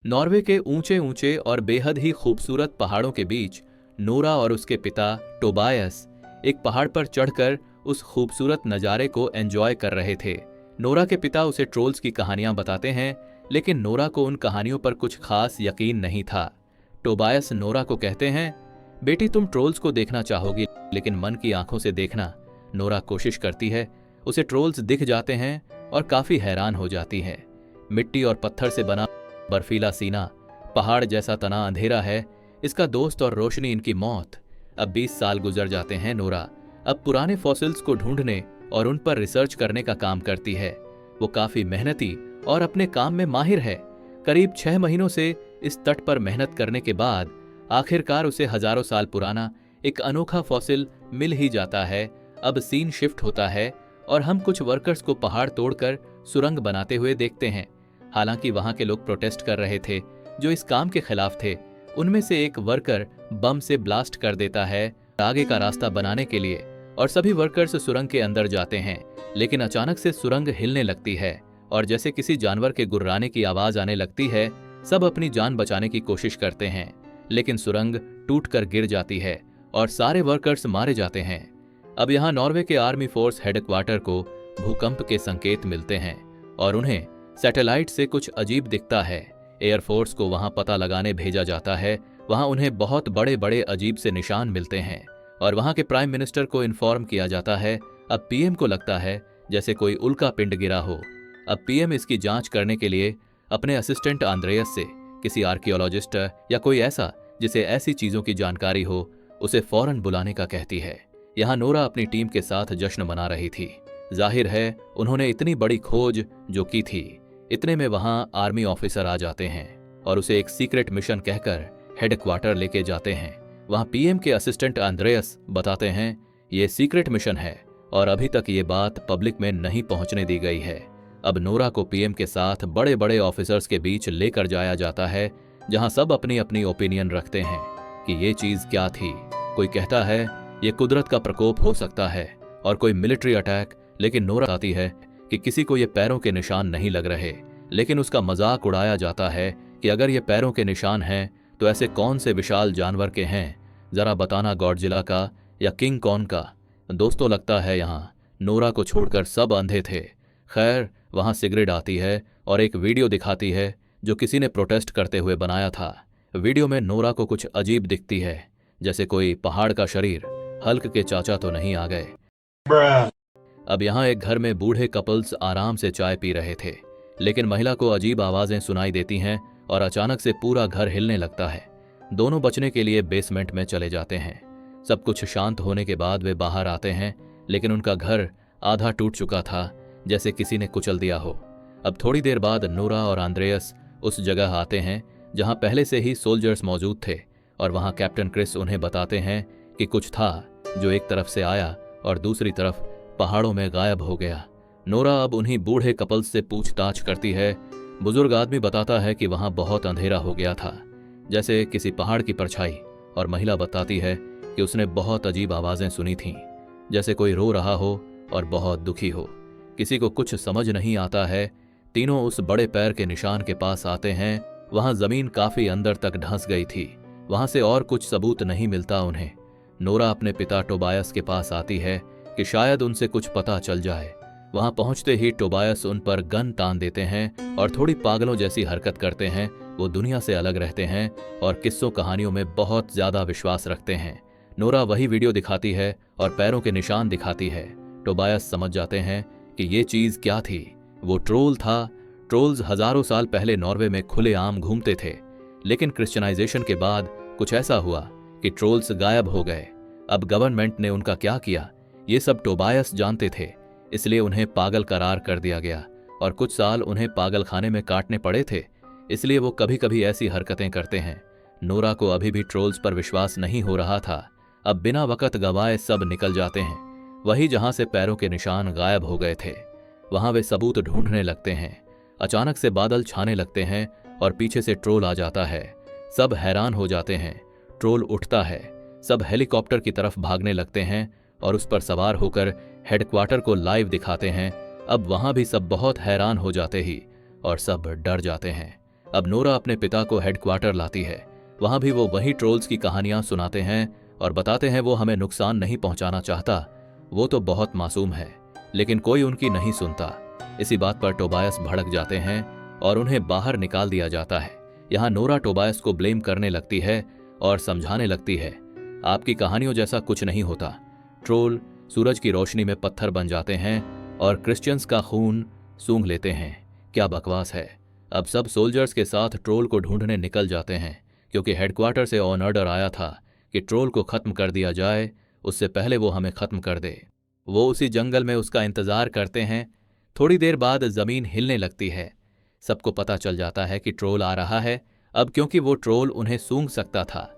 Norway के ऊंचे ऊंचे और बेहद ही खूबसूरत पहाड़ों के बीच नोरा और उसके पिता टोबायस एक पहाड़ पर चढ़कर उस खूबसूरत नज़ारे को एंजॉय कर रहे थे। नोरा के पिता उसे ट्रोल्स की कहानियां बताते हैं, लेकिन नोरा को उन कहानियों पर कुछ खास यकीन नहीं था। टोबायस नोरा को कहते हैं, बेटी तुम ट्रोल्स को देखना चाहोगी, लेकिन मन की आंखों से देखना। नोरा कोशिश करती है, उसे ट्रोल्स दिख जाते हैं और काफी हैरान हो जाती है। मिट्टी और पत्थर से बना बर्फीला सीना, पहाड़ जैसा तना अंधेरा है, इसका दोस्त और रोशनी इनकी मौत। अब 20 साल गुजर जाते हैं। नोरा अब पुराने फॉसिल्स को ढूंढने और उन पर रिसर्च करने का काम करती है। वो काफी मेहनती और अपने काम में माहिर है। करीब 6 महीनों से इस तट पर मेहनत करने के बाद आखिरकार उसे हजारों साल पुराना एक अनोखा फॉसिल मिल ही जाता है। अब सीन शिफ्ट होता है और हम कुछ वर्कर्स को पहाड़ तोड़कर सुरंग बनाते हुए देखते हैं। हालांकि वहां के लोग प्रोटेस्ट कर रहे थे जो इस काम के खिलाफ थे। उनमें से एक वर्कर बम से ब्लास्ट कर देता है आगे का रास्ता बनाने के लिए, और सभी वर्कर्स सुरंग के अंदर जाते हैं। लेकिन अचानक से सुरंग हिलने लगती है और जैसे किसी जानवर के गुर्राने की आवाज आने लगती है। सब अपनी जान बचाने की कोशिश करते हैं, लेकिन सुरंग टूटकर गिर जाती है और सारे वर्कर्स मारे जाते हैं। अब यहाँ नॉर्वे के आर्मी फोर्स हेडक्वार्टर को भूकंप के संकेत मिलते हैं और उन्हें सैटेलाइट से कुछ अजीब दिखता है। एयरफोर्स को वहां पता लगाने भेजा जाता है। वहां उन्हें बहुत बड़े बड़े अजीब से निशान मिलते हैं और वहां के प्राइम मिनिस्टर को इन्फॉर्म किया जाता है। अब पीएम को लगता है जैसे कोई उल्का पिंड गिरा हो। अब पीएम इसकी जांच करने के लिए अपने असिस्टेंट आंद्रेयस से किसी आर्कियोलॉजिस्ट या कोई ऐसा जिसे ऐसी चीजों की जानकारी हो, उसे फौरन बुलाने का कहती है। यहाँ नोरा अपनी टीम के साथ जश्न मना रही थी। जाहिर है उन्होंने इतनी बड़ी खोज जो की थी। इतने में वहां आर्मी ऑफिसर आ जाते हैं और उसे एक सीक्रेट मिशन कहकर हेडक्वार्टर लेके जाते हैं। वहां पीएम के असिस्टेंट आंद्रेयस बताते हैं ये सीक्रेट मिशन है और अभी तक ये बात पब्लिक में नहीं पहुंचने दी गई है। अब नोरा को पीएम के साथ बड़े बड़े ऑफिसर्स के बीच लेकर जाया जाता है, जहां सब अपनी अपनी ओपिनियन रखते हैं कि ये चीज क्या थी। कोई कहता है ये कुदरत का प्रकोप हो सकता है और कोई मिलिट्री अटैक, लेकिन नोरा बताती है कि किसी को ये पैरों के निशान नहीं लग रहे। लेकिन उसका मजाक उड़ाया जाता है कि अगर ये पैरों के निशान हैं तो ऐसे कौन से विशाल जानवर के हैं, जरा बताना, गॉडजिला का या किंग कॉन्ग का। दोस्तों लगता है यहाँ नोरा को छोड़कर सब अंधे थे। खैर वहां सिगरेट आती है और एक वीडियो दिखाती है जो किसी ने प्रोटेस्ट करते हुए बनाया था। वीडियो में नोरा को कुछ अजीब दिखती है, जैसे कोई पहाड़ का शरीर। हल्क के चाचा तो नहीं आ गए। अब यहाँ एक घर में बूढ़े कपल्स आराम से चाय पी रहे थे, लेकिन महिला को अजीब आवाजें सुनाई देती हैं और अचानक से पूरा घर हिलने लगता है। दोनों बचने के लिए बेसमेंट में चले जाते हैं। सब कुछ शांत होने के बाद वे बाहर आते हैं, लेकिन उनका घर आधा टूट चुका था, जैसे किसी ने कुचल दिया हो। अब थोड़ी देर बाद नोरा और आंद्रेयस उस जगह आते हैं जहां पहले से ही सोल्जर्स मौजूद थे, और वहां कैप्टन क्रिस उन्हें बताते हैं कि कुछ था जो एक तरफ से आया और दूसरी तरफ पहाड़ों में गायब हो गया। नोरा अब उन्हीं बूढ़े कपल्स से पूछताछ करती है। बुजुर्ग आदमी बताता है कि वहां बहुत अंधेरा हो गया था, जैसे किसी पहाड़ की परछाई, और महिला बताती है कि उसने बहुत अजीब आवाजें सुनी थीं, जैसे कोई रो रहा हो और बहुत दुखी हो। किसी को कुछ समझ नहीं आता है। तीनों उस बड़े पैर के निशान के पास आते हैं। वहां जमीन काफी अंदर तक धंस गई थी। वहां से और कुछ सबूत नहीं मिलता उन्हें। नोरा अपने पिता टोबायस के पास आती है कि शायद उनसे कुछ पता चल जाए। वहां पहुंचते ही टोबायस उन पर गन तान देते हैं और थोड़ी पागलों जैसी हरकत करते हैं। वो दुनिया से अलग रहते हैं और किस्सों कहानियों में बहुत ज्यादा विश्वास रखते हैं। नोरा वही वीडियो दिखाती है और पैरों के निशान दिखाती है। टोबायस समझ जाते हैं कि ये चीज क्या थी। वो ट्रोल था। ट्रोल्स हजारों साल पहले नॉर्वे में खुलेआम घूमते थे, लेकिन क्रिश्चियनाइजेशन के बाद कुछ ऐसा हुआ कि ट्रोल्स गायब हो गए। अब गवर्नमेंट ने उनका क्या किया ये सब टोबायस जानते थे, इसलिए उन्हें पागल करार कर दिया गया और कुछ साल उन्हें पागल खाने में काटने पड़े थे। इसलिए वो कभी कभी ऐसी हरकतें करते हैं। नोरा को अभी भी ट्रोल्स पर विश्वास नहीं हो रहा था। अब बिना वक्त गवाए सब निकल जाते हैं। वही जहां से पैरों के निशान गायब हो गए थे, वहां वे सबूत ढूंढने लगते हैं। अचानक से बादल छाने लगते हैं और पीछे से ट्रोल आ जाता है। सब हैरान हो जाते हैं। ट्रोल उठता है। सब हेलीकॉप्टर की तरफ भागने लगते हैं और उस पर सवार होकर हेडक्वार्टर को लाइव दिखाते हैं। अब वहां भी सब बहुत हैरान हो जाते ही और सब डर जाते हैं। अब नोरा अपने पिता को हेडक्वार्टर लाती है। वहां भी वो वही ट्रोल्स की कहानियां सुनाते हैं और बताते हैं वो हमें नुकसान नहीं पहुंचाना चाहता, वो तो बहुत मासूम है। लेकिन कोई उनकी नहीं सुनता। इसी बात पर टोबायस भड़क जाते हैं और उन्हें बाहर निकाल दिया जाता है। यहाँ नोरा टोबायस को ब्लेम करने लगती है और समझाने लगती है, आपकी कहानियों जैसा कुछ नहीं होता। ट्रोल सूरज की रोशनी में पत्थर बन जाते हैं और क्रिश्चियंस का खून सूंघ लेते हैं। क्या बकवास है। अब सब सोल्जर्स के साथ ट्रोल को ढूंढने निकल जाते हैं, क्योंकि हेडक्वार्टर से ऑन ऑर्डर आया था कि ट्रोल को खत्म कर दिया जाए, उससे पहले वो हमें खत्म कर दे। वो उसी जंगल में उसका इंतजार करते हैं। थोड़ी देर बाद जमीन हिलने लगती है। सबको पता चल जाता है कि ट्रोल आ रहा है। अब क्योंकि वो ट्रोल उन्हें सूंघ सकता था,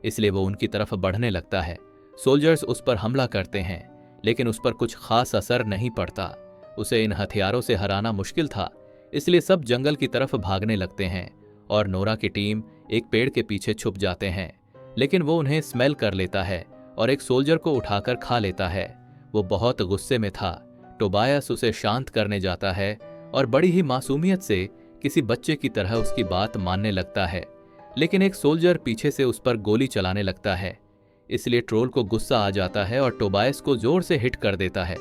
इसलिए वो उनकी तरफ बढ़ने लगता है। सोल्जर्स उस पर हमला करते हैं, लेकिन उस पर कुछ खास असर नहीं पड़ता। उसे इन हथियारों से हराना मुश्किल था, इसलिए सब जंगल की तरफ भागने लगते हैं और नोरा की टीम एक पेड़ के पीछे छुप जाते हैं। लेकिन वो उन्हें स्मेल कर लेता है और एक सोल्जर को उठाकर खा लेता है। वो बहुत गुस्से में था। टोबायस उसे शांत करने जाता है और बड़ी ही मासूमियत से किसी बच्चे की तरह उसकी बात मानने लगता है। लेकिन एक सोल्जर पीछे से उस पर गोली चलाने लगता है, इसलिए ट्रोल को गुस्सा आ जाता है और टोबायस को जोर से हिट कर देता है।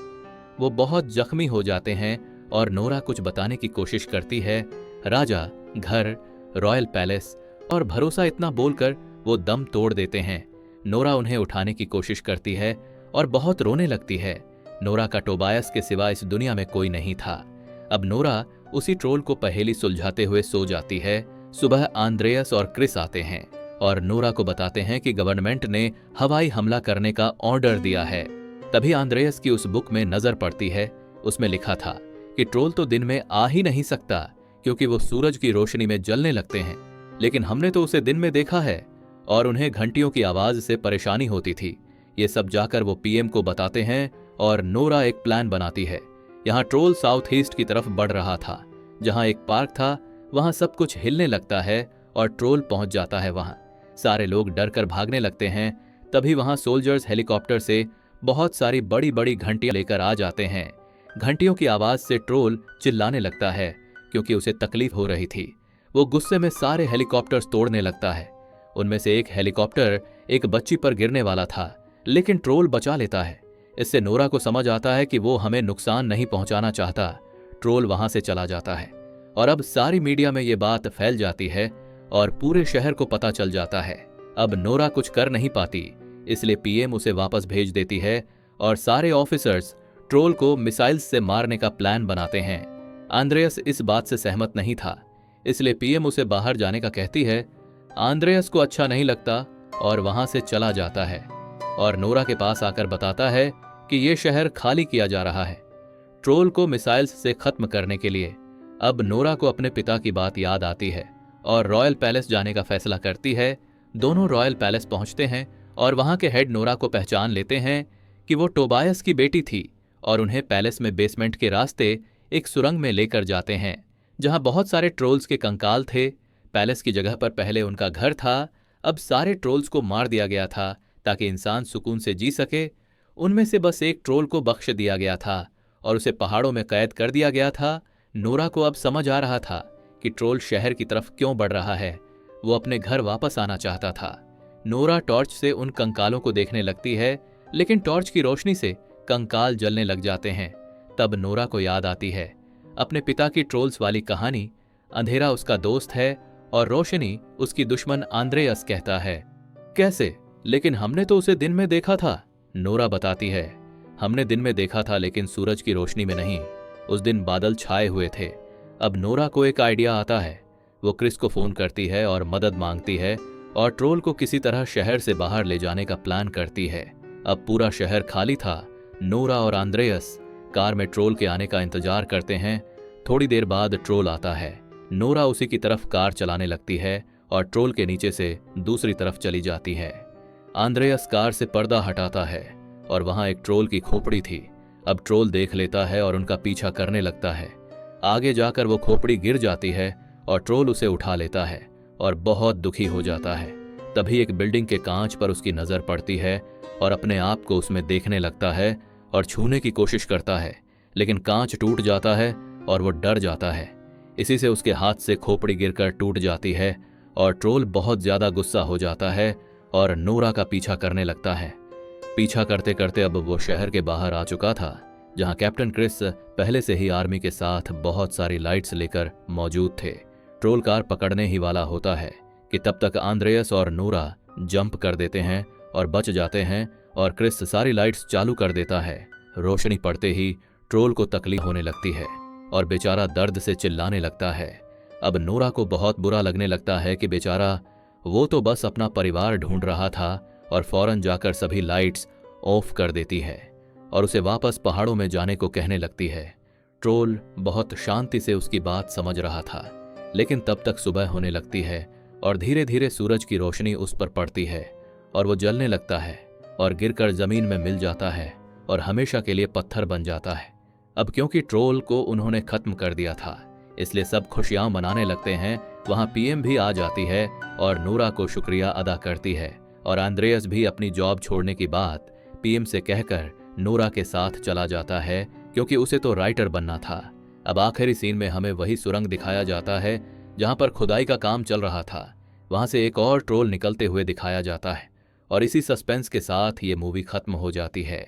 वो बहुत जख्मी हो जाते हैं और नोरा कुछ बताने की कोशिश करती है। राजा, घर, रॉयल पैलेस और भरोसा इतना बोलकर वो दम तोड़ देते हैं। नोरा उन्हें उठाने की कोशिश करती है और बहुत रोने लगती है। नोरा का टोबायस के सिवा इस दुनिया में कोई नहीं था। अब नोरा उसी ट्रोल को पहेली सुलझाते हुए सो जाती है। सुबह आंद्रेयस और क्रिस आते हैं और नोरा को बताते हैं कि गवर्नमेंट ने हवाई हमला करने का ऑर्डर दिया है। तभी आंद्रेयस की उस बुक में नजर पड़ती है। उसमें लिखा था कि ट्रोल तो दिन में आ ही नहीं सकता, क्योंकि वो सूरज की रोशनी में जलने लगते हैं। लेकिन हमने तो उसे दिन में देखा है और उन्हें घंटियों की आवाज से परेशानी होती थी। ये सब जाकर वो पीएम को बताते हैं और नोरा एक प्लान बनाती है। यहाँ ट्रोल साउथ ईस्ट की तरफ बढ़ रहा था। जहाँ एक पार्क था, वहां सब कुछ हिलने लगता है और ट्रोल पहुंच जाता है वहां। सारे लोग डर कर भागने लगते हैं। तभी वहां सोल्जर्स हेलीकॉप्टर से बहुत सारी बड़ी बड़ी घंटियां लेकर आ जाते हैं। घंटियों की आवाज से ट्रोल चिल्लाने लगता है, क्योंकि उसे तकलीफ हो रही थी। वो गुस्से में सारे हेलीकॉप्टर्स तोड़ने लगता है। उनमें से एक हेलीकॉप्टर एक बच्ची पर गिरने वाला था, लेकिन ट्रोल बचा लेता है। इससे नोरा को समझ आता है कि वो हमें नुकसान नहीं पहुंचाना चाहता। ट्रोल वहां से चला जाता है और अब सारी मीडिया में ये बात फैल जाती है और पूरे शहर को पता चल जाता है। अब नोरा कुछ कर नहीं पाती, इसलिए पीएम उसे वापस भेज देती है और सारे ऑफिसर्स ट्रोल को मिसाइल्स से मारने का प्लान बनाते हैं। आंद्रेयस इस बात से सहमत नहीं था, इसलिए पीएम उसे बाहर जाने का कहती है। आंद्रेयस को अच्छा नहीं लगता और वहां से चला जाता है और नोरा के पास आकर बताता है कि यह शहर खाली किया जा रहा है ट्रोल को मिसाइल्स से खत्म करने के लिए। अब नोरा को अपने पिता की बात याद आती है और रॉयल पैलेस जाने का फैसला करती है। दोनों रॉयल पैलेस पहुंचते हैं और वहां के हेड नोरा को पहचान लेते हैं कि वो टोबायस की बेटी थी और उन्हें पैलेस में बेसमेंट के रास्ते एक सुरंग में लेकर जाते हैं, जहां बहुत सारे ट्रोल्स के कंकाल थे। पैलेस की जगह पर पहले उनका घर था। अब सारे ट्रोल्स को मार दिया गया था ताकि इंसान सुकून से जी सके। उनमें से बस एक ट्रोल को बख्श दिया गया था और उसे पहाड़ों में कैद कर दिया गया था। नोरा को अब समझ आ रहा था कि ट्रोल शहर की तरफ क्यों बढ़ रहा है। वो अपने घर वापस आना चाहता था। नोरा टॉर्च से उन कंकालों को देखने लगती है, लेकिन टॉर्च की रोशनी से कंकाल जलने लग जाते हैं। तब नोरा को याद आती है अपने पिता की ट्रोल्स वाली कहानी। अंधेरा उसका दोस्त है और रोशनी उसकी दुश्मन आंद्रेयस कहता है। कैसे? लेकिन हमने तो उसे दिन में देखा था। नोरा बताती है, हमने दिन में देखा था, लेकिन सूरज की रोशनी में नहीं। उस दिन बादल छाए हुए थे। अब नोरा को एक आइडिया आता है। वो क्रिस को फोन करती है और मदद मांगती है और ट्रोल को किसी तरह शहर से बाहर ले जाने का प्लान करती है। अब पूरा शहर खाली था। नोरा और आंद्रेयस कार में ट्रोल के आने का इंतजार करते हैं। थोड़ी देर बाद ट्रोल आता है। नोरा उसी की तरफ कार चलाने लगती है और ट्रोल के नीचे से दूसरी तरफ चली जाती है। आंद्रेयस कार से पर्दा हटाता है और वहां एक ट्रोल की खोपड़ी थी। अब ट्रोल देख लेता है और उनका पीछा करने लगता है। आगे जाकर वो खोपड़ी गिर जाती है और ट्रोल उसे उठा लेता है और बहुत दुखी हो जाता है। तभी एक बिल्डिंग के कांच पर उसकी नजर पड़ती है और अपने आप को उसमें देखने लगता है और छूने की कोशिश करता है, लेकिन कांच टूट जाता है और वो डर जाता है। इसी से उसके हाथ से खोपड़ी गिरकर टूट जाती है और ट्रोल बहुत ज्यादा गुस्सा हो जाता है और नोरा का पीछा करने लगता है। पीछा करते करते अब वो शहर के बाहर आ चुका था, जहां कैप्टन क्रिस पहले से ही आर्मी के साथ बहुत सारी लाइट्स लेकर मौजूद थे। ट्रोल कार पकड़ने ही वाला होता है कि तब तक आंद्रेयस और नोरा जंप कर देते हैं और बच जाते हैं और क्रिस सारी लाइट्स चालू कर देता है। रोशनी पड़ते ही ट्रोल को तकलीफ होने लगती है और बेचारा दर्द से चिल्लाने लगता है। अब नोरा को बहुत बुरा लगने लगता है कि बेचारा वो तो बस अपना परिवार ढूंढ रहा था और फौरन जाकर सभी लाइट्स ऑफ कर देती है और उसे वापस पहाड़ों में जाने को कहने लगती है। ट्रोल बहुत शांति से उसकी बात समझ रहा था, लेकिन तब तक सुबह होने लगती है और धीरे धीरे सूरज की रोशनी उस पर पड़ती है और वो जलने लगता है और गिरकर जमीन में मिल जाता है और हमेशा के लिए पत्थर बन जाता है। अब क्योंकि ट्रोल को उन्होंने खत्म कर दिया था, इसलिए सब खुशियां मनाने लगते हैं। वहां पीएम भी आ जाती है और नोरा को शुक्रिया अदा करती है और आंद्रेयस भी अपनी जॉब छोड़ने की बात पीएम से कहकर नोरा के साथ चला जाता है, क्योंकि उसे तो राइटर बनना था। अब आखिरी सीन में हमें वही सुरंग दिखाया जाता है जहां पर खुदाई का काम चल रहा था। वहां से एक और ट्रोल निकलते हुए दिखाया जाता है और इसी सस्पेंस के साथ ये मूवी खत्म हो जाती है।